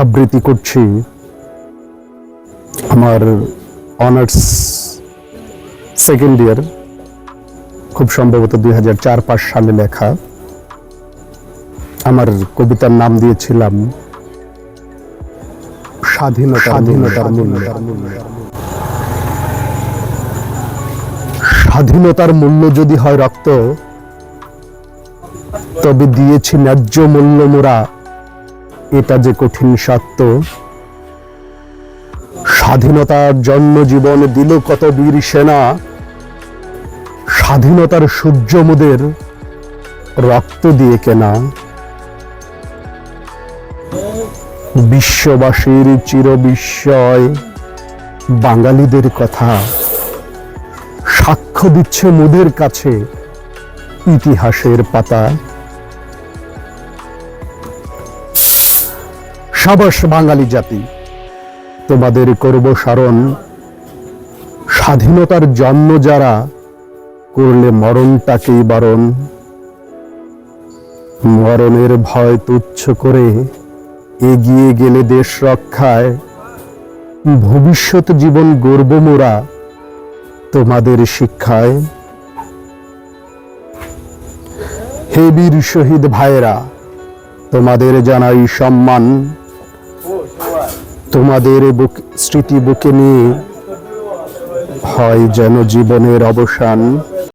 আবৃত্তি করছি আমার অনার্স সেকেন্ড ইয়ার, খুব সম্ভবত 2004-05 সালে লেখা। আমার কবিতার নাম দিয়েছিলাম স্বাধীনতার মূল্য। স্বাধীনতার মূল্য যদি হয় রক্ত, তবে দিয়েছি ন্যায্য মূল্য মোরা, এটা যে কঠিন সত্য। স্বাধীনতার জন্য জীবন দিল কত বীর সেনা, স্বাধীনতার সূর্য মোদের রক্ত দিয়ে কেনা। বিশ্ববাসীর চিরবিস্ময় বাঙালিদের কথা, সাক্ষ্য দিচ্ছে মোদের কাছে ইতিহাসের পাতা। সাবাস বাঙালি জাতি, তোমাদের করব স্মরণ, স্বাধীনতার জন্য যারা করলে মরণটাকেই বারণ। মরণের ভয় তুচ্ছ করে এগিয়ে গেলে দেশ রক্ষায়, ভবিষ্যৎ জীবন গড়ব মোরা তোমাদের শিক্ষায়। হে বীর শহীদ ভাইয়েরা, তোমাদের জানাই সম্মান, তোমাদের স্মৃতি বুকে নিয়ে হয় যেন জীবনের অবসান।